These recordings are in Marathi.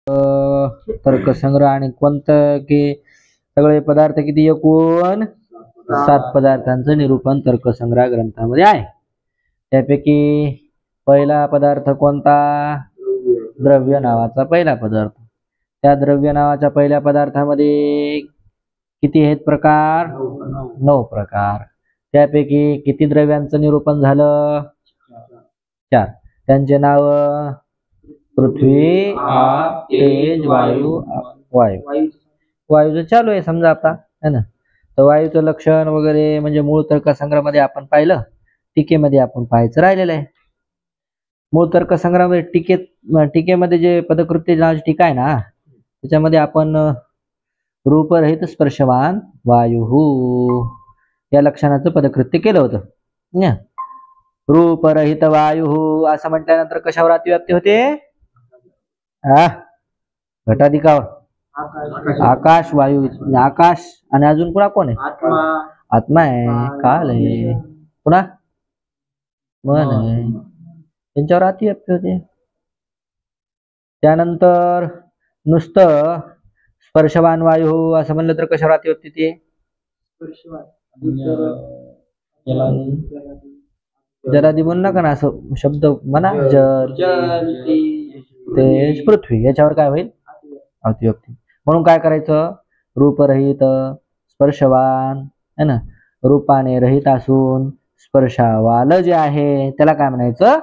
तर्कसंग्रह आणि कोणतं की सगळे पदार्थ किती एकूण 7 पदार्थांचं निरूपण तर्कसंग्रह ग्रंथामध्ये आहे. त्यापैकी पहिला पदार्थ कोणता? द्रव्य नावाचा पहिला पदार्थ. त्या द्रव्य नावाच्या पहिल्या पदार्थामध्ये किती आहेत प्रकार? 9 प्रकार. त्यापैकी किती द्रव्यांचं निरूपण झालं? 4. त्यांचे नाव पृथ्वी, आप, तेज, वायू. वायूचं चालू आहे समजा आता है ना. तर वायूचं लक्षण वगैरे म्हणजे मूळ तर्कसंग्रहामध्ये आपण पाहिलं, टीकेमध्ये आपण पाहायचं राहिलेलं आहे. मूळ तर्कसंग्रहामध्ये टीकेमध्ये जे पदकृत्य नावाची टीका आहे ना, त्याच्यामध्ये आपण रूपरहित स्पर्शवान वायू या लक्षणाचं पदकृत्य केलं होतं. रूपरहित वायू असं म्हटल्यानंतर कशावर अतिव्याप्ती होते? घटाधिकावर. आकाश, वायू, आकाश आणि अजून पुन्हा कोण आहे? आत्मा आहे, काल आहे, पुन्हा मन आहे, त्यांच्यावर अतिव्याप्ती होते. त्यानंतर नुसतं स्पर्शवान वायू असं म्हणलं तर कशावर अतिव्याप्ती होते? जलादी म्हणू नका ना, असं शब्द म्हणा. जल, तेज, पृथ्वी याच्यावर काय होईल? अतिव्याप्ती. म्हणून काय करायचं? रूपरहित स्पर्शवान है ना, रूपाने रहित असून स्पर्शावाल जे आहे त्याला काय म्हणायचं?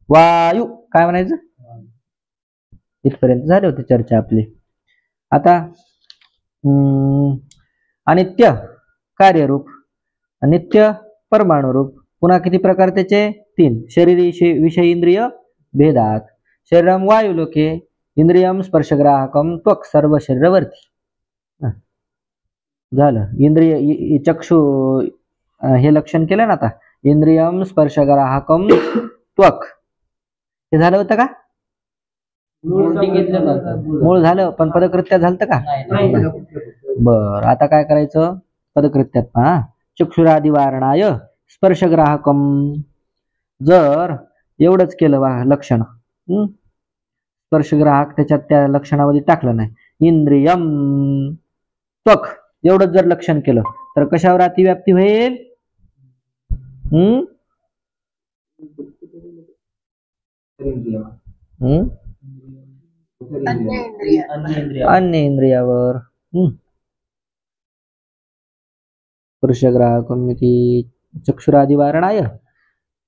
वायू. काय म्हणायचं? इथपर्यंत झाली होती चर्चा आपली. आता अनित्य कार्यरूप, अनित्य परमाणुरूप. पुन्हा किती प्रकार त्याचे? 3. शरीर विषय इंद्रिय भेदात. शरीरम वायू लोके, इंद्रियम स्पर्शग्राहकम त्वक सर्व शरीरवर्ती. झालं. इंद्रिय चक्षु हे लक्षण केलं ना आता. इंद्रियम स्पर्शग्राहकम त्वक हे झालं होतं का? मूळ झालं पण पदकृत्यात झालं का? बर. आता काय करायचं? पदकृत्यात पहा. चक्षुरादि वारणाय स्पर्शग्राहकम. जर एवढंच केलं लक्षण, स्पर्शग्राहक त्याच्यात त्या लक्षणामध्ये टाकलं नाही, इंद्रियम त्वक एवढंच जर लक्षण केलं तर कशावर अतिव्याप्ती होईल? अन्य इंद्रियावर. स्पर्शग्राहकम इति चक्षुरादि वारणाय.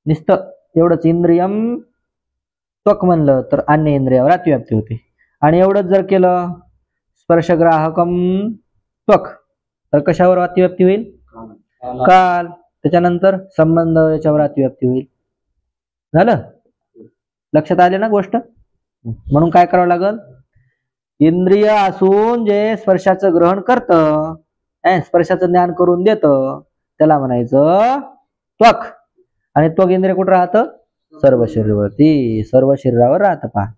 नुसतं एवढंच इंद्रियम त्वक म्हणलं तर अन्य इंद्रियावर अतिव्याप्ती होते. आणि एवढंच जर केलं स्पर्शग्राहकम त्वक तर कशावर अतिव्याप्ती होईल? काल. त्याच्यानंतर संबंध याच्यावर अतिव्याप्ती होईल. झालं? लक्षात आले ना गोष्ट? म्हणून काय करावं लागल? इंद्रिय असून जे स्पर्शाचं ग्रहण करतं, स्पर्शाचं ज्ञान करून देतं, त्याला म्हणायचं त्वक. आणि त्वक इंद्रिय कुठं राहतं? सर्व शरीरावरती. सर्व शरीरावर राहतं. पहा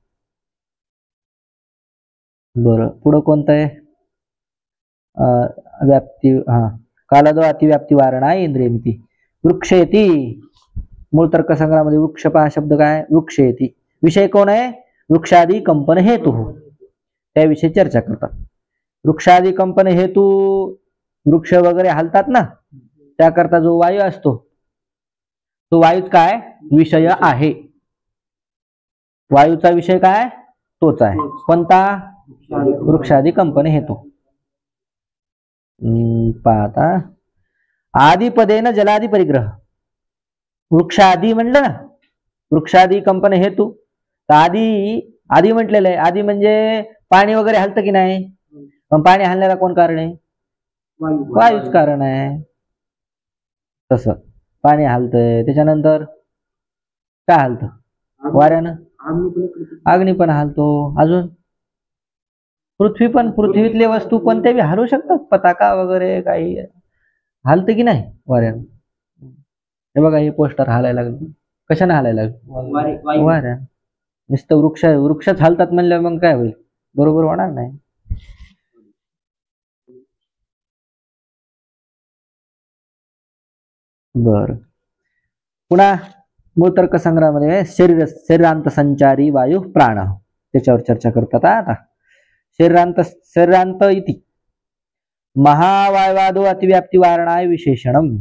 बरं. पुढं कोणतं आहे? व्याप्ती. कालादो अतिव्याप्ती वारणा इंद्रियमिती. वृक्षेती. मूळ तर्कसंग्रहामध्ये वृक्ष पहा शब्द काय? वृक्षेती. विषय कोण आहे? वृक्षादी कंपन हेतू. त्याविषयी चर्चा करतात. वृक्षादी कंपन हेतू, वृक्ष वगैरे हलतात ना, त्याकरता जो वायू असतो तो वायूच काय? विषय आहे. वायूचा विषय काय? तोच आहे. कोणता? वृक्षादी कंपन हेतू. पाहता आदिपदेन जलादी परिग्रह. वृक्षादी म्हणलं ना, वृक्षादी कंपन हेतू. तर आदी म्हटलेलं आहे. आदी म्हणजे पाणी वगैरे हलतं की नाही? पण पाणी हलण्याला कोण कारण आहे? वायूच कारण आहे. तसं पाणी हलतंय. त्याच्यानंतर काय हलतं? वाऱ्यानं. अग्नी पण हलतो. अजून पृथ्वी पण. पृथ्वीतले वस्तू कोणत्या बी हलू शकतात. पताका वगैरे काही हलतं की नाही वाऱ्यानं? हे बघा, हे पोस्टर हालायला लागलं. कशाने हालायला लागलं? वाऱ्या. नुसतं वृक्षच हालतात म्हणल्यावर मग काय होईल? बरोबर होणार नाही. बर. पुन्हा मूळ तर्कसंग्रहामध्ये शरीरांत संचारी वायू प्राण त्याच्यावर चर्चा करतात. आता शरीरांत इति महावायवादो अतिव्याप्ती वारणाय विशेषणम.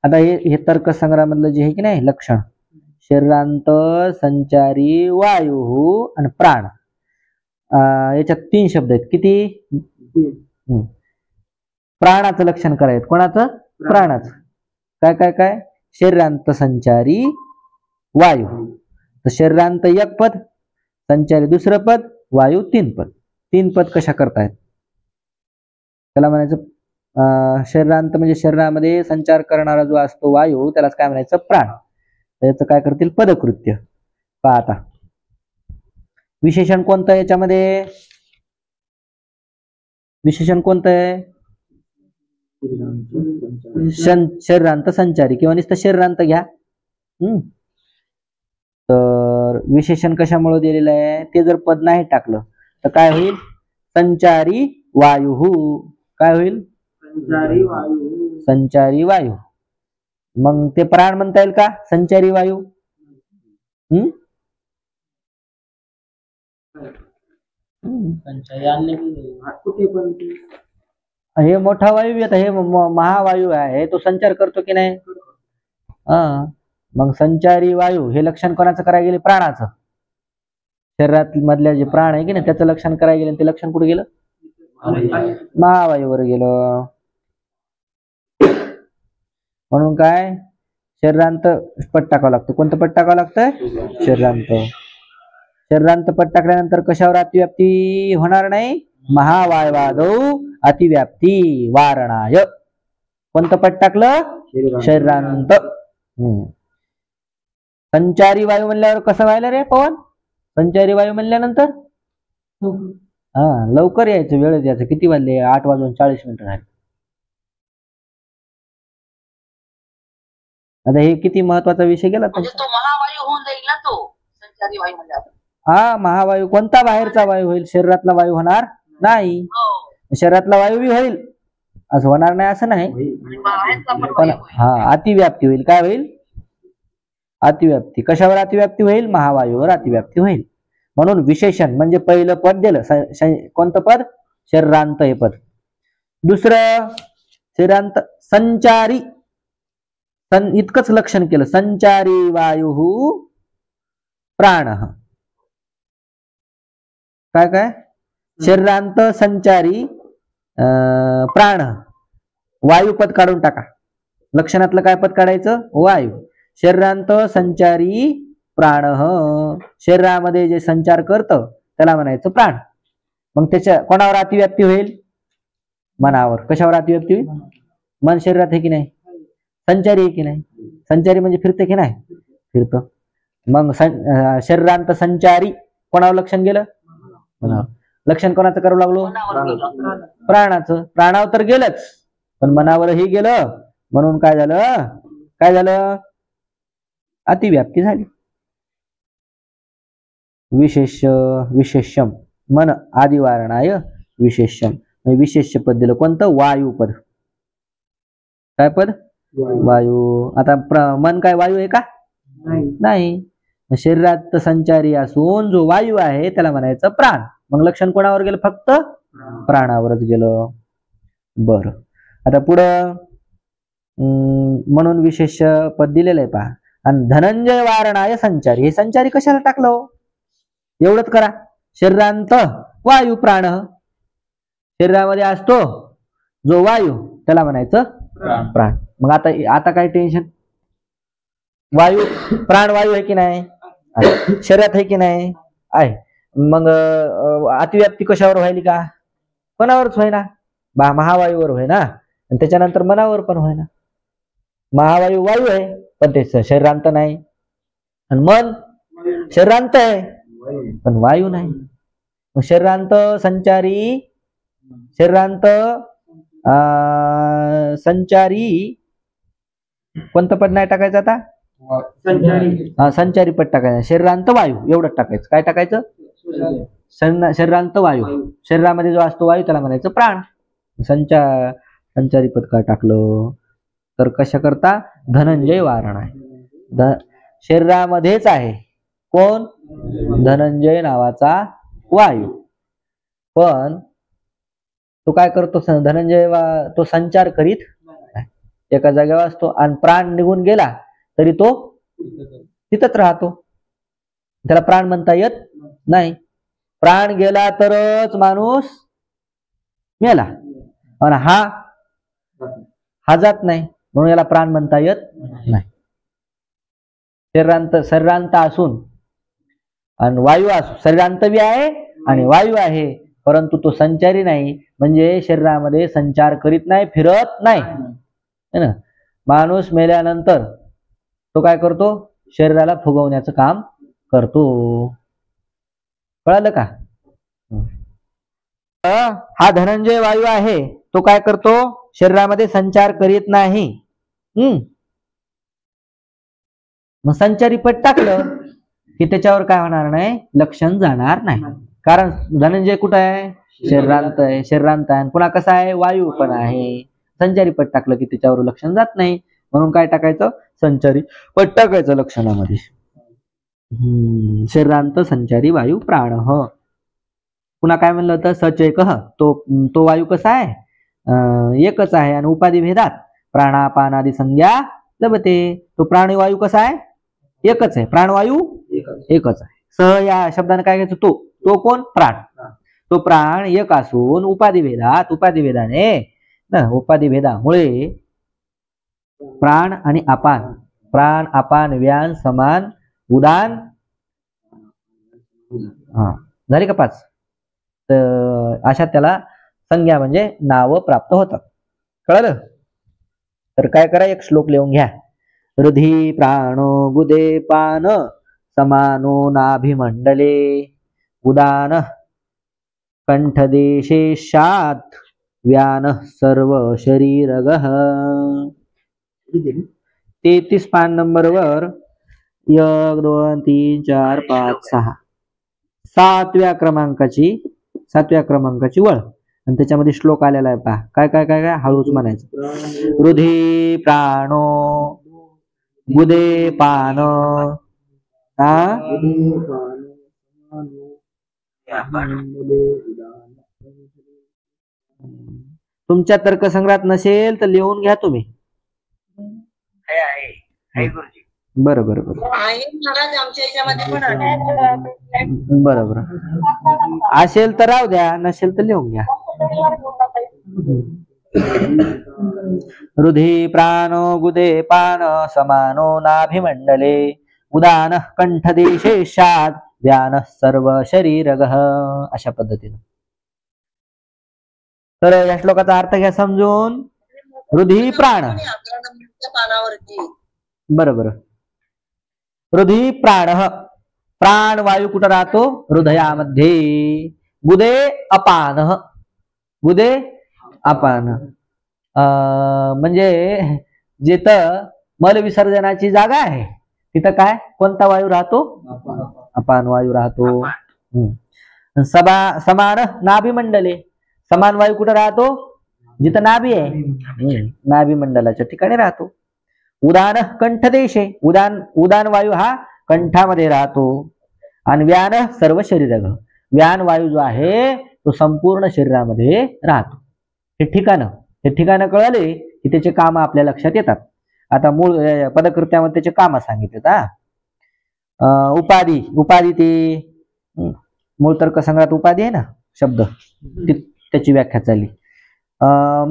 आता हे तर्कसंग्रहामधलं जे आहे की नाही लक्षण, शरीरांत संचारी वायू आणि प्राण, याच्यात 3 शब्द आहेत. किती? प्राणाचं लक्षण करायचं. कोणाचं? प्राणाचं. काय काय काय? शरीरांत संचारी वायू. तर शरीरांत 1 पद, संचारी 2रं पद, वायू 3 पद. 3 पद कशा करतायत? त्याला म्हणायचं शरीरांत म्हणजे शरीरामध्ये संचार करणारा जो असतो वायू, त्यालाच काय म्हणायचं? प्राण. त्याचं काय करतील? पदकृत्य. पहा आता विशेषण कोणतं याच्यामध्ये? विशेषण कोणतं आहे? शरीरांत संचारी किंवा नुसतं शरीरांत घ्या. तर विशेषण कशामुळे दिलेलं आहे? ते जर पद नाही टाकलं तर काय होईल? संचारी वायू. काय होईल? संचारी वायू. संचारी वायू. मग ते प्राण म्हणता येईल का? संचारी वायू. हे मोठा वायू येत, हे महावायू आहे, तो संचार करतो की नाही? मग संचारी वायू हे लक्षण कोणाचं करायला गेले? प्राणाचं. शरीरात मधल्या जे प्राण आहे की नाही त्याचं लक्षण करायला गेलं, ते लक्षण कुठे गेलं? महावायूवर गेलं. म्हणून काय? शरीरांत पट टाकावं लागतं. कोणतं पट टाकावं लागतं? शरीरांत. शरीरांत पट टाकल्यानंतर कशावर अतिव्याप्ती होणार नाही? महावायवादो अतिव्याप्ती वारणाय. कोणतं पट टाकलं? शरीरांत. संचारी वायू म्हणल्यावर कसं व्हायला रे पवन? संचारी वायू म्हणल्यानंतर लवकर यायचं, वेळेत यायचं. किती वाजले? 8:40 झाले. आता हे किती महत्वाचा विषय गेला तो महावायू होऊन जाईल ना तो संचारी वायू म्हणजे. महावायू कोणता? बाहेरचा वायू होईल, शरीरातला वायू होणार नाही. शरीरातला वायू बी होईल, असं होणार नाही असं नाही, पण अतिव्याप्ती होईल. काय होईल? अतिव्याप्ती. कशावर अतिव्याप्ती होईल? महावायूवर अतिव्याप्ती होईल. म्हणून विशेषण म्हणजे पहिलं पद दिलं. कोणतं पद? शरीरांत हे पद. 2रं शरीरांत संचारी, इतकंच लक्षण केलं. संचारी वायू प्राण. काय काय? शरीरांत संचारी प्राण. वायू पद काढून टाका. लक्षणातलं काय पद काढायचं? वायू. शरीरांत संचारी प्राण. शरीरामध्ये जे संचार करतं त्याला म्हणायचं प्राण. मग त्याच्या कोणावर अतिव्याप्ती होईल? मनावर. कशावर अतिव्याप्ती होईल? मन शरीरात आहे की नाही? संचारी आहे की नाही? संचारी म्हणजे फिरते की नाही? फिरतं. मग शरीरांत संचारी कोणावर लक्षण गेलं? मनावर. लक्षण कोणाचं करावं लागलो? प्राणाचं. प्राणावर तर गेलंच, पण मनावरही गेलं. म्हणून काय झालं? काय झालं? अतिव्याप्ती झाली. विशेष्यम मन आदिवारणाय विशेष्यम. विशेष्य पद दिलं. कोणतं? वायू पद. काय पद? वायू. आता मन काय वायू आहे का? नाही. शरीरात संचारी असून जो वायू आहे त्याला म्हणायचं प्राण. मग लक्षण कोणावर गेलं? फक्त प्राणावरच गेलं. बर. आता पुढं म्हणून विशेष पद दिलेलं आहे पहा. आणि धनंजय वारणाय संचारी. हे संचारी कशाला टाकलं? एवढंच करा. शरीरांत वायू प्राण. शरीरामध्ये असतो जो वायू त्याला म्हणायचं प्राण. मग आता काय टेन्शन? वायू प्राण वायू आहे की नाही? शरीरात आहे की नाही? आहे. मग अतिव्याप्ती कशावर व्हायली का? कोणावरच होईना? महावायूवर होय ना. आणि त्याच्यानंतर मनावर पण होय ना. महावायू वायू आहे पण ते शरीरांत नाही, आणि मन शरीरांत आहे पण वायू नाही. शरीरांत संचारी, शरीरांत संचारी कोणतं पद नाही टाकायचं आता? संचारी पद टाकायचं. शरीरांत वायू एवढंच टाकायचं. काय टाकायचं? शरीरांत वायू. शरीरामध्ये जो असतो वायू त्याला म्हणायचं प्राण. संचारी पद काय टाकलं? तर कशा करता? धनंजय वारण आहे. शरीरामध्येच आहे कोण? धनंजय नावाचा वायू. पण तो काय करतो धनंजय तो संचार करीत नाही. एका जागेवर असतो आणि प्राण निघून गेला तरी तो तिथंच राहतो. त्याला प्राण म्हणता येत नाही. प्राण गेला तरच माणूस मेला आणि हा जात नाही, म्हणून याला प्राण म्हणता येत नाही. शरीरांत असून आणि वायू असू, शरीरांत बी आहे आणि वायू आहे, परंतु तो संचारी नाही, म्हणजे शरीरामध्ये संचार करीत नाही, फिरत नाही है ना. माणूस मेल्यानंतर तो काय करतो, शरीराला फुगवण्याचं काम करतो. कळालं का? हा धनंजय वायू आहे, तो काय करतो, शरीरामध्ये संचार करीत नाही. मग संचारी पट टाकलं की त्याच्यावर काय होणार नाही, लक्षण जाणार नाही. कारण धनंजय कुठं आहे, शरीरांत आहे. शरीरांत आहे पुन्हा कसा आहे, वायू पण आहे. संचारी पट टाकलं की त्याच्यावर लक्षण जात नाही, म्हणून काय टाकायचं, संचारी पट टाकायचं लक्षणामध्ये. शरीरांत संचारी वायू प्राण. पुन्हा काय म्हणलं होतं, सचेक. तो वायू कसा आहे, एकच आहे आणि उपाधी भेदात प्राणापानादी संज्ञा लभते. तो प्राणवायू कसा आहे, एकच आहे. प्राणवायू एकच आहे. स या शब्दाने काय घ्यायचं, तो कोण, प्राण. तो प्राण एक असून उपाधी भेदाने उपाधी भेदामुळे प्राण आणि अपान, प्राण अपान व्यान समान उदान झाली का 5. तर अशा त्याला संज्ञा म्हणजे नाव प्राप्त होतात. कळलं? तर काय करा, एक श्लोक लिहून घ्या. हृदि प्राणो गुदे पान समानो नाभिमंडले उदान कंठदेशेषात् व्यान सर्व शरीरगः. 33 पान नंबरवर 1 2 3 4 5 6 7व्या क्रमांकाची वळ आणि त्याच्यामध्ये श्लोक आलेला आहे पहा. काय काय काय काय हळूच म्हणायचं. हृदि प्राणो गुदे पान तुमच्या तर्कसंग्रहात नसेल तर लिहून घ्या तुम्ही. बरं बरं बरं बरं असेल तर राहू द्या, नसेल तर लिहून घ्या. हृदि प्राणो गुदे पान समानो नाभिमंडले उदान कंठदेशेषात् व्यान सर्व शरीरगः. अशा पद्धतीने. तर या श्लोकाचा अर्थ घ्या समजून. हृदि प्राण, बरोबर. हृदि प्राण, प्राण वायू कुठं राहतो, हृदयामध्ये. गुदे अपान, गुदे अपान म्हणजे जिथं मल विसर्जनाची जागा आहे तिथं काय, कोणता वायू राहतो, अपान वायू राहतो. समान नाभी मंडले, समान वायू कुठं राहतो, जिथं नाभी आहे, नाभी मंडलाच्या ठिकाणी राहतो. उदान कंठदेशे, उदान वायू हा कंठामध्ये राहतो. आणि व्यान सर्व शरीरग, व्यान वायू जो आहे तो संपूर्ण शरीरामध्ये राहतो. हे ठिकाणं कळले की त्याचे काम आपल्या लक्षात येतात. आता मूळ पदकृत्यामध्ये त्याचे काम सांगितले. उपाधी ते मूळ तर्कसंग्रहात उपाधी आहे ना शब्द, त्याची व्याख्या झाली.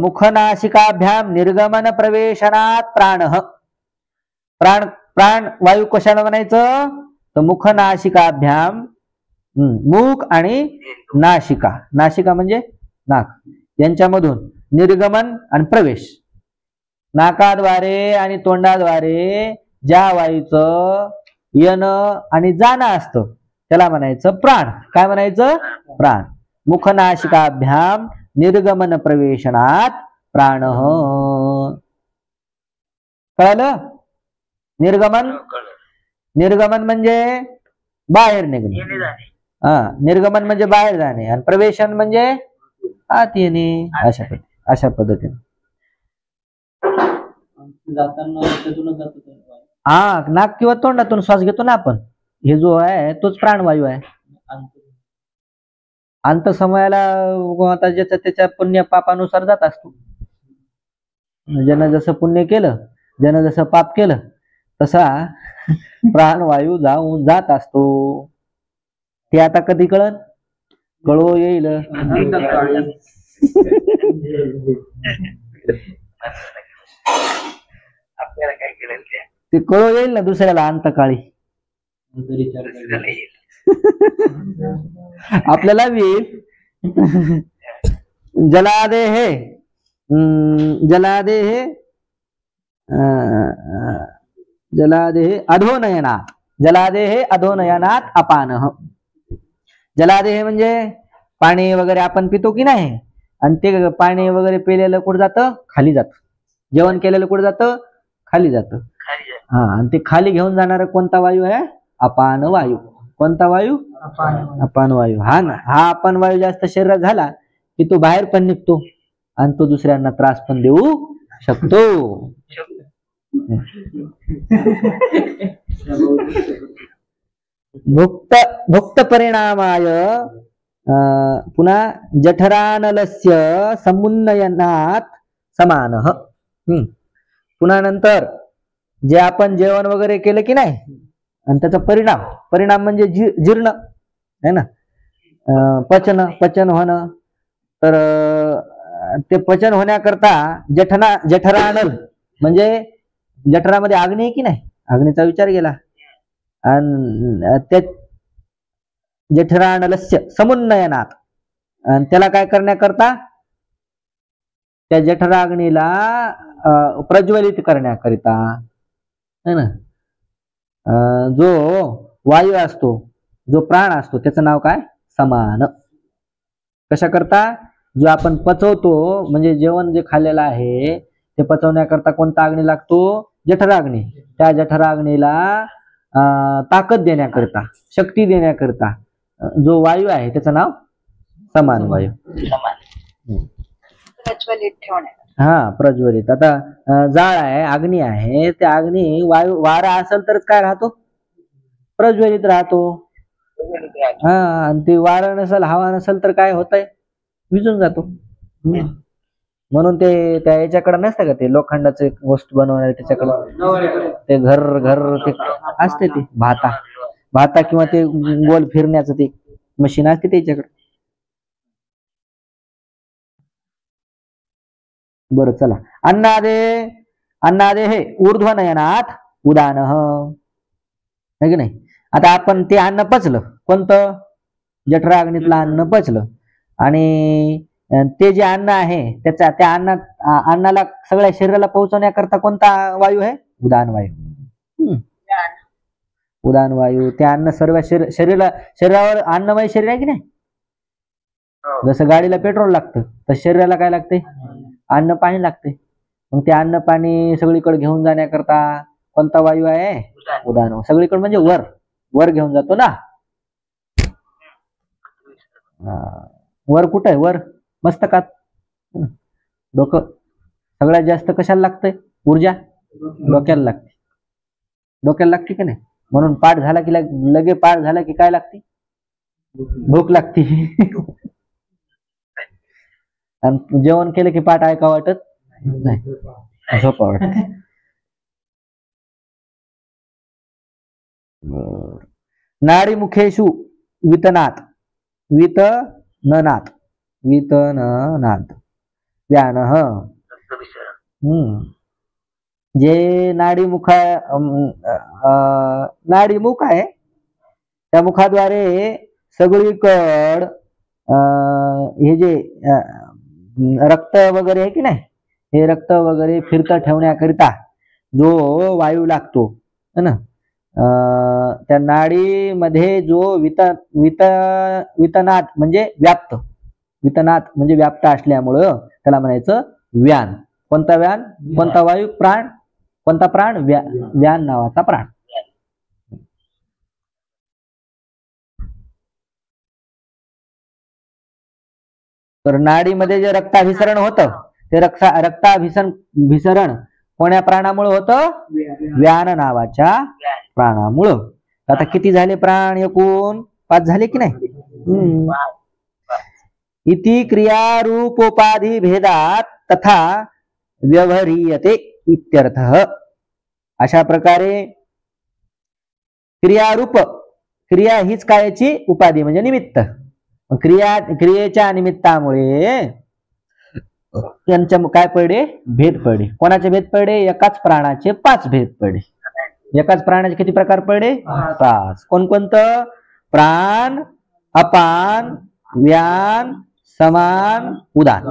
मुखनासिकाभ्याम निर्गमन प्रवेशनात प्राण. प्राण वायू कशाला म्हणायचं, तर मुखनासिकाभ्याम, मुख आणि नासिका, नासिका म्हणजे नाक, यांच्यामधून निर्गमन आणि प्रवेश, नाकाद्वारे आणि तोंडाद्वारे ज्या वायूचं येणं आणि जाणं असतं त्याला म्हणायचं प्राण. काय म्हणायचं, प्राण. मुखनासिकाभ्याम निर्गमन प्रवेशनात प्राण. कळलं? निर्गमन म्हणजे बाहेर निघणे. निर्गमन म्हणजे बाहेर जाणे आणि प्रवेशन म्हणजे आत येणे. अशा पद्धतीने नाक किंवा तोंडातून श्वास घेतो ना आपण, हे जो आहे तोच प्राणवायू आहे. अंत समयाला आता ज्याच्या त्याच्या पुण्य पापानुसार जात असतो. ज्यानं जसं पुण्य केलं, ज्यानं जसं पाप केलं तसा प्राणवायू जात असतो. ते आता कधी कळन? कळो येईल. आपल्याला काय केलं ते कळो येईल ना दुसऱ्याला अंतकाळी. आपल्याला बी जलादे हे अधोनयनात, जलादेहे अधोनयनात अपानः. जलादेह म्हणजे पाणी वगैरे आपण पितो की नाही, आणि ते पाणी वगैरे पिलेलं कुठं जातं? खाली जातं. जेवण केलेलं कुठं जातं? खाली जातं. हा, आणि ते खाली घेऊन जाणारा कोणता वायू आहे? अपान वायू. कोणता वायू? अपान वायू. हा ना, हा अपान वायू जास्त शरीरात झाला की तो बाहेर पण निघतो आणि तो दुसऱ्यांना त्रास पण देऊ शकतो. भुक्त परिणामाय पुन्हा जठरानलस्य समुन्नयनात समानः. पुन्हा नंतर जे आपण जेवण वगैरे केलं की नाही आणि त्याचा परिणाम म्हणजे जीर्ण है ना, पचन होणं. तर ते पचन होण्याकरता जठरानल म्हणजे जठरामध्ये अग्नी आहे की नाही, अग्नीचा विचार केला, आणि त्या जठरानलस्य समुन्नयनात, आणि त्याला काय करण्याकरता? त्या जठराग्नीला प्रज्वलित करण्याकरिता है ना, जो वायू असतो, जो प्राण असतो, त्याचं नाव काय? समान. कशा करता? जो आपण पचवतो, म्हणजे जेवण जे खाल्लेलं आहे ते पचवण्याकरता कोणता अग्नी लागतो? जठराग्नी. त्या जठराग्नीला ताकद देण्याकरिता, शक्ती देण्याकरिता जो वायू आहे त्याचं नाव समान वायू. प्रज्वलित ठेवण्यात. हा, प्रज्वलित. आता जाळ आहे, अग्नी आहे, त्या अग्नी वारा असेल तरच काय राहतो? प्रज्वलित राहतो. हा, आणि ते वारा नसेल, हवा नसेल तर काय होतंय? विजून जातो. म्हणून ते त्या याच्याकडे नसतं का ते लोखंडाचे वस्तू बनवणारे, त्याच्याकडे ते घर ते असते, ते भाता किंवा ते गोल फिरण्याचं ते मशीन असते त्याच्याकडे. बरं, चला. अन्नादे हे ऊर्ध्वनयनात उदान है की नाही. आता आपण ते अन्न पचलं, कोणतं? जठराग्नीतलं अन्न पचलं, आणि ते जे अन्न आहे त्या अन्नाला सगळ्या शरीराला पोहोचवण्याकरता कोणता वायू आहे? उदान वायू. उदान वायू. ते अन्न सर्व शरीरावर अन्नमय शरीर आहे की नाही. जसं गाडीला पेट्रोल लागतं तसं शरीराला काय लागते? अन्न पाणी लागते. मग ते अन्न पाणी सगळीकडे घेऊन जाण्याकरता कोणता वायू आहे? उदान. सगळीकडे म्हणजे वर घेऊन जातो ना. वर कुठं आहे? वर मस्तकात. डोकं सगळ्यात जास्त कशाला लागतंय? ऊर्जा डोक्याला लागते. डोक्याला लागते की नाही. म्हणून पाठ झाला की लगे पाठ झाला की काय लागते? भूक लागते. आणि जेवण केलं की पाठ ऐका वाटत नाही, झोपा वाटत. नाडी मुखेशु वितनात व्यानः. जे नाडीमुख आहे त्या मुखाद्वारे सगळीकड हे जे रक्त वगैरे आहे की नाही, हे रक्त वगैरे फिरतं ठेवण्याकरिता जो वायू लागतो है ना, त्या नाडीमध्ये जो वितनात म्हणजे व्याप्त असल्यामुळं त्याला म्हणायचं व्यान. कोणता व्यान? कोणता वायू? प्राण. कोणता प्राण? व्यान नावाचा प्राण. तर नाडीमध्ये जे रक्ताभिसरण होतं ते रक्ताभिसरण कोण्या प्राणामुळे होतं? व्यान नावाच्या प्राणामुळं. आता किती झाले प्राण? एकूण 5 झाले की नाही. इति क्रियारूपोपाधि भेदात तथा व्यवहारीयते इत्यर्थः. अशा प्रकारे क्रियारूप, क्रिया हीच कायची उपाधी म्हणजे निमित्त. क्रियेच्या निमित्तामुळे त्यांच्या काय पडले? भेद पडले. कोणाचे भेद पडले? एकाच प्राणाचे 5 भेद पडले. एकाच प्राणाचे किती प्रकार पडले? 5. कोणकोणतं? प्राण, अपान, व्यान, समान, उदान,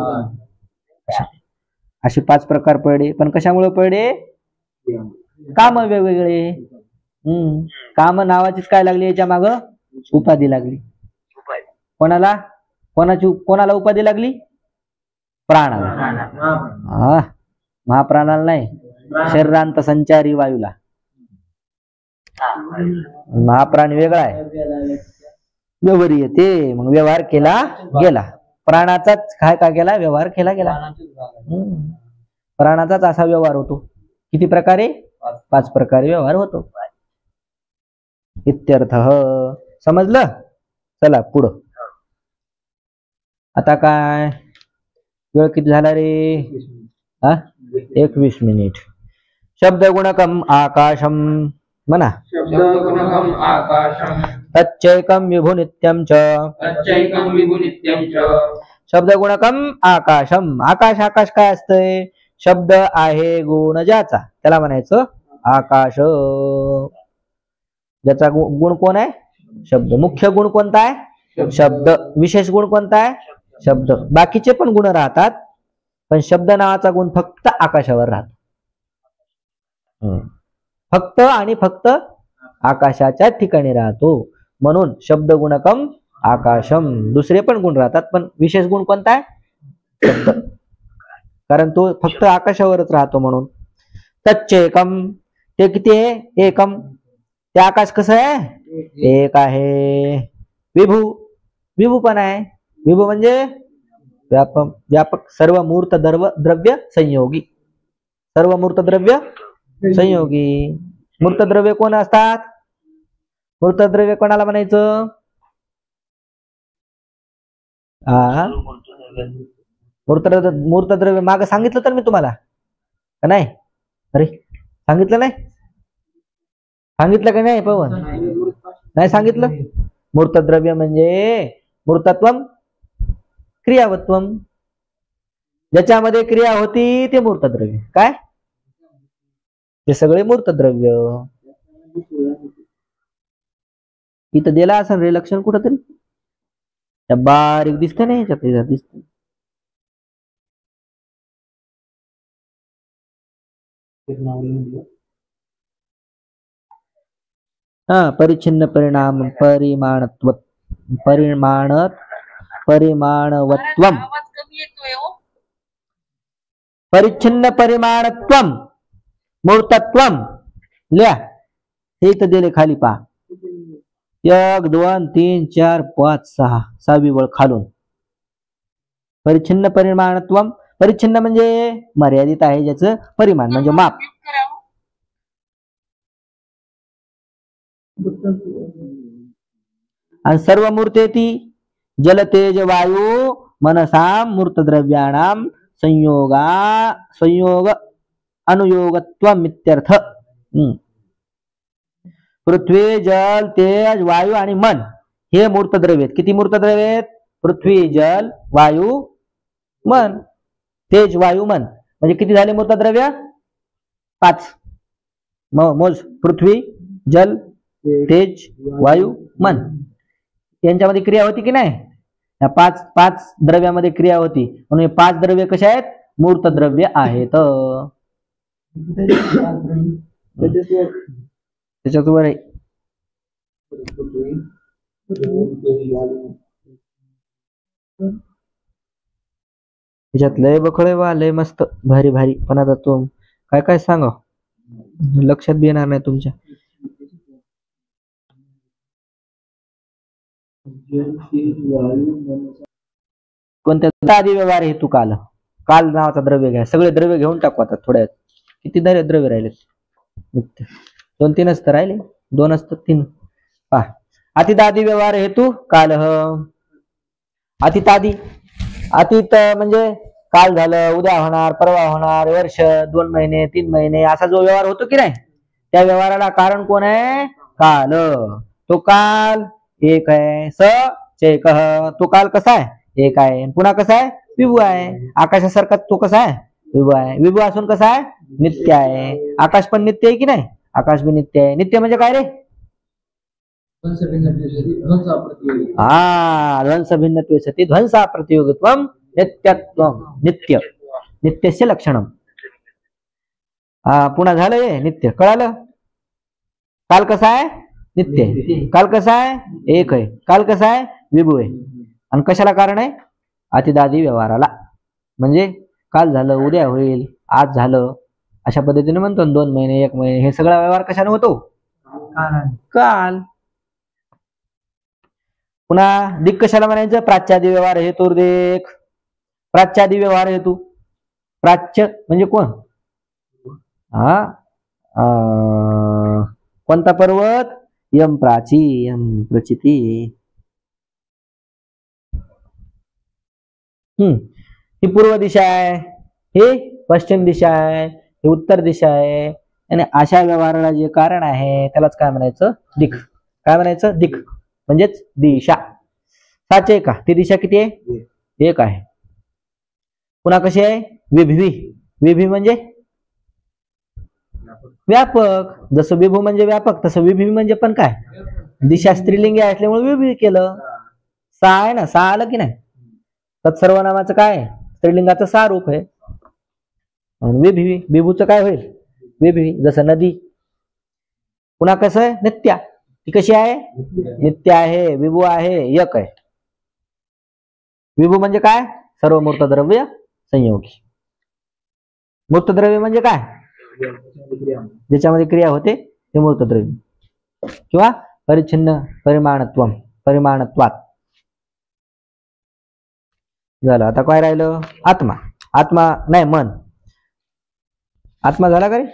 असे 5 प्रकार पडले. पण कशामुळे पडले? काम वेगवेगळे. काम नावाचीच काय लागली याच्या माग? उपाधी लागली. कोणाला? कोणाला उपाधी लागली? प्राणाला. महाप्राणाला नाही, शरीरांत संचारी वायूला. महाप्राण वेगळा आहे, व्यवहारी येते. मग व्यवहार केला गेला. प्राणाचाच काय का गेला? व्यवहार केला गेला. प्राणाचाच असा व्यवहार होतो. किती प्रकारे? 5 प्रकारे व्यवहार होतो. इत्यर्थ. समजलं? चला पुढं. आता काय वेळ किती झाला रे? 21 मिनिट. शब्द गुणकम आकाशम म्हणा. तच्चैकम विभु नित्यम च. शब्द गुणकम आकाशम. आकाश, आकाश काय असतंय? शब्द आहे गुण ज्याचा, त्याला म्हणायचं आकाश. ज्याचा गुण कोण आहे? शब्द. मुख्य गुण कोणता आहे? शब्द. विशेष गुण कोणता आहे? शब्द. बाकीचे पण गुण राहतात, पण शब्द नावाचा गुण फक्त आकाशावर राहतो. फक्त आणि फक्त आकाशाच्या ठिकाणी राहतो. म्हणून शब्द गुणकम आकाशम. दुसरे पण गुण राहतात, पण विशेष गुण कोणता आहे? शब्द. कारण तो फक्त आकाशावरच राहतो म्हणून. तच्चैकम. ते किती आहे? एकम. ते आकाश कसं आहे? एक आहे. विभू. विभू पण आहे. विभू म्हणजे व्यापक. व्यापक. सर्व मूर्त द्रव्य संयोगी. सर्व मूर्त द्रव्य संयोगी. मूर्त द्रव्य कोण असतात? मूर्त द्रव्य कोणाला म्हणायचं? मूर्त द्रव्य माग सांगितलं तर मी तुम्हाला का नाही? अरे सांगितलं नाही? सांगितलं का नाही पवन? नाही सांगितलं. मूर्त द्रव्य म्हणजे मूर्तत्वम क्रियावत्वम. ज्याच्यामध्ये क्रिया होती ते मूर्त द्रव्य. काय? ते सगळे मूर्त द्रव्य. इथं दिला असेल रे लक्षण कुठंतरी. बारीक दिसते नाही याच्यात दिसते. परिच्छिन्न परिणाम परिमाणत्व परिमाणवत्वम. परिच्छिन्न परिमाणत्वम मूर्तत्वम. लिहा. हे इथं दिले खाली पहा. 1 2 3 4 5 6 6वी वळ खालून. परिच्छिन्न परिमाणत्वम. परिच्छिन्न म्हणजे मर्यादित आहे, ज्याचं परिमाण म्हणजे माप. आणि सर्व मूर्तेती जल तेज वायू मनसाम मूर्तद्रव्याणाम संयोग अनुयोगत्वम इत्यर्थ. पृथ्वी जल तेज वायू आणि मन हे मूर्त द्रव्य आहेत. किती मूर्त द्रव्य आहेत? पृथ्वी जल वायू मन. तेज वायू मन म्हणजे किती झाले मूर्त द्रव्य? 5. मोज. पृथ्वी जल तेज वायू मन. यांच्यामध्ये क्रिया होती की नाही? या 5 द्रव्यामध्ये क्रिया होती, म्हणून 5 द्रव्य कशा आहेत? मूर्त द्रव्य आहेत. त्याच्यावर आहे. त्याच्यात लय बखळे वा लय मस्त भारी भारी. पण आता तो काय काय सांगा लक्षात बी येणार नाही तुमच्या. कोणत्या आधी व्यवहार हेतू काल नावाचा द्रव्य घ्या. सगळे द्रव्य घेऊन टाकू आता थोड्यात. किती द्रव्य राहिले? 2-3च तर राहिले. 2 असतात 3. पहा. अतिदादी व्यवहार हेतू काल. अतितादी अतीत म्हणजे काल झालं, उद्या होणार, परवा होणार, वर्ष, 2 महिने, 3 महिने असा जो व्यवहार होतो की नाही, त्या व्यवहाराला कारण कोण आहे? काल. तो काल एक आहे. स चैकः, तो काल कसा आहे? एक आहे. पुन्हा कसा आहे? विभू आहे. आकाशासारखा तो कसा आहे? विभू आहे. विभू असून कसा आहे? नित्य आहे. आकाश पण नित्य आहे की नाही? आकाश भी नित्य आहे. नित्य म्हणजे काय रे? हा, ध्वंस भिन्नत्वे सती ध्वंसा प्रतियोगित्वम नित्यत्वम. नित्य, नित्यस्य लक्षणम. पुन्हा झालं हे नित्य, कळालं? काल कसा आहे? नित्य आहे. काल कसा आहे? एक आहे. काल कसा आहे? विभू आहे. आणि कशाला कारण आहे? अतिदादी व्यवहाराला. म्हणजे काल झालं, उद्या होईल, आज झालं, अशा पद्धतीने म्हणतो 2 महिने, 1 महिने, हे सगळा व्यवहार कशाने होतो? काल. पुन्हा दिक कशाला म्हणायचं? प्राच्यादी व्यवहार हेतू दिक. प्राच्यादी व्यवहार हेतू. प्राच्य म्हणजे कोण? कोणता पर्वत? यम प्राची, यम प्रचिती. ही पूर्व दिशा आहे, हे पश्चिम दिशा आहे, हे उत्तर दिशा आहे. आणि अशा व्यवहाराला जे कारण आहे त्यालाच काय म्हणायचं? दिक. काय म्हणायचं? दिक म्हणजेच दिशा. साचे का? ती दिशा किती आहे? एक आहे. पुन्हा कशी आहे? विभी. विभी म्हणजे व्यापक. जसं विभू म्हणजे व्यापक, तसं विभी म्हणजे पण काय? दिशा स्त्रीलिंगी असल्यामुळे विभी केलं. सा आहे ना, सा आलं की नाही? तत्सर्वनामाचं काय? स्त्रीलिंगाचं सा रूप आहे. विभी, विभूचं काय होईल? विभी. जसं नदी. पुन्हा कसं आहे? नित्या. ती कशी आहे? नित्य आहे. विभू आहे, एक आहे. विभू म्हणजे काय? सर्व मूर्त द्रव्य संयोगी. मूर्त द्रव्य म्हणजे काय? ज्याच्यामध्ये क्रिया होते ते मूर्त द्रव्य. किंवा परिच्छिन्न परिमाणत्वम, परिमाणत्वात. झालं. आता काय राहिलं? आत्मा. आत्मा नाही, मन. आत्मा झाला का रे?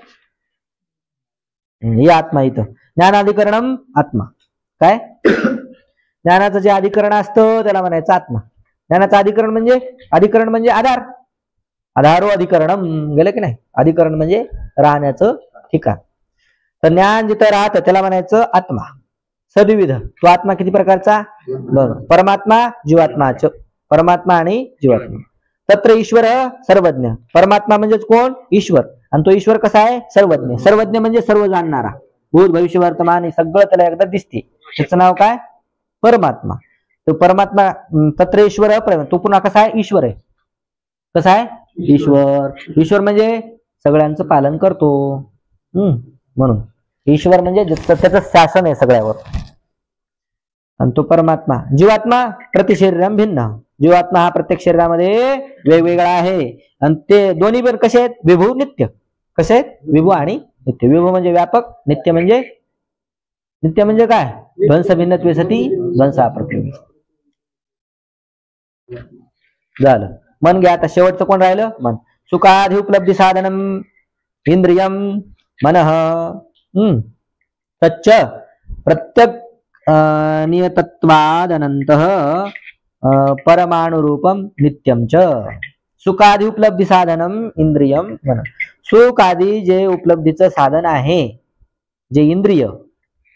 हे आत्मा इथं. ज्ञानाधिकरणम आत्मा. काय? ज्ञानाचं जे अधिकरण असतं त्याला म्हणायचं आत्मा. ज्ञानाचं अधिकरण म्हणजे आधार. आधारो अधिकरणम. गेलं की नाही? अधिकरण म्हणजे राहण्याचं ठिकाण. तर ज्ञान जिथं राहतं त्याला म्हणायचं आत्मा. सद्विविध. तो आत्मा किती प्रकारचा? परमात्मा, जीवात्माच. परमात्मा आणि जीवात्मा. तत्र ईश्वर सर्वज्ञ. परमात्मा म्हणजेच कोण? ईश्वर. आणि तो ईश्वर कसा आहे? सर्वज्ञ. सर्वज्ञ म्हणजे सर्व जाणणारा. भूत भविष्य वर्तमान सगळं त्याला एकदा दिसते. त्याचं नाव काय? परमात्मा. तो परमात्मा तत्र ईश्वर, तो पुन्हा कसा आहे? ईश्वर आहे. कसा आहे? ईश्वर. ईश्वर म्हणजे सगळ्यांचं पालन करतो. म्हणून ईश्वर म्हणजे त्याचं शासन आहे सगळ्यावर. आणि तो परमात्मा. जीवात्मा प्रतिशरीरम भिन्न. जीवात्मा हा प्रत्येक शरीरामध्ये वेगवेगळा आहे. आणि ते दोन्ही पण कसे आहेत? विभू, नित्य. कसे आहेत? विभू आणि नित्य. विभू म्हणजे व्यापक, नित्य म्हणजे काय? ध्वंस भिन्नत्वे सती ध्वंसा प्रतियोगी. झालं. मन घ्या. आता शेवटचं कोण राहिलं? मन. सुखादि उपलब्धी साधनम इंद्रियम मनः. तच्च प्रत्यक नियतत्वादनंतः परमाणुरूपम नित्यम च. सुखादि उपलब्धी साधनम इंद्रियम मन. सुख आदी जे उपलब्धीचं साधन आहे, जे इंद्रिय,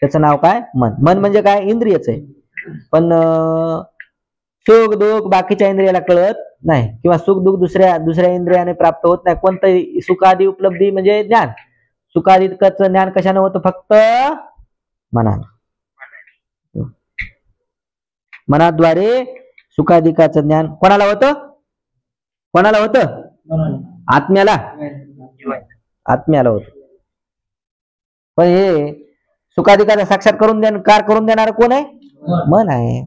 त्याचं नाव काय? मन. मन म्हणजे काय? इंद्रियच आहे. पण सुख दुःख बाकीच्या इंद्रियाला कळत नाही, किंवा सुख दुःख दुसऱ्या इंद्रियाने प्राप्त होत नाही. कोणतं सुखादी उपलब्धी म्हणजे ज्ञान. सुखादिकचं ज्ञान कशाने होतं? फक्त मनानं. मनाद्वारे सुखाधिकाचं ज्ञान कोणाला होतं? कोणाला होतं? आत्म्याला. आत्म्याला होतं. पण हे सुखाधिकाचा साक्षात करून देणार कोण आहे? मन आहे.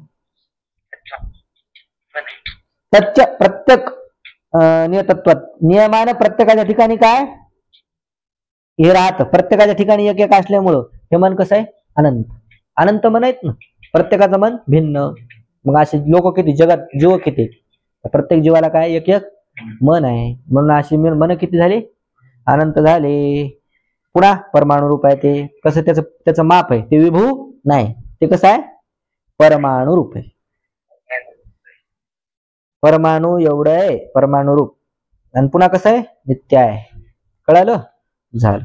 तच्च प्रत्येक नियतत्वात. नियमानं प्रत्येकाच्या ठिकाणी काय हे राहतं? प्रत्येकाच्या ठिकाणी एक एक असल्यामुळं हे मन कसं आहे? अनंत. अनंत मन आहेत ना. प्रत्येकाचं मन भिन्न. मग असे लोक किती? जगात जीव किती? प्रत्येक जीवाला काय? एक एक मन आहे. म्हणून अशी मन किती झाली? अनंत झाले. पुन्हा परमाणु रूप आहे. ते कसं? त्याचं माप आहे. ते विभू नाही. ते कसं आहे? परमाणु रूप आहे. परमाणू एवढं आहे परमाणू रूप आणि पुन्हा कसं आहे नित्य आहे. कळालं झालं.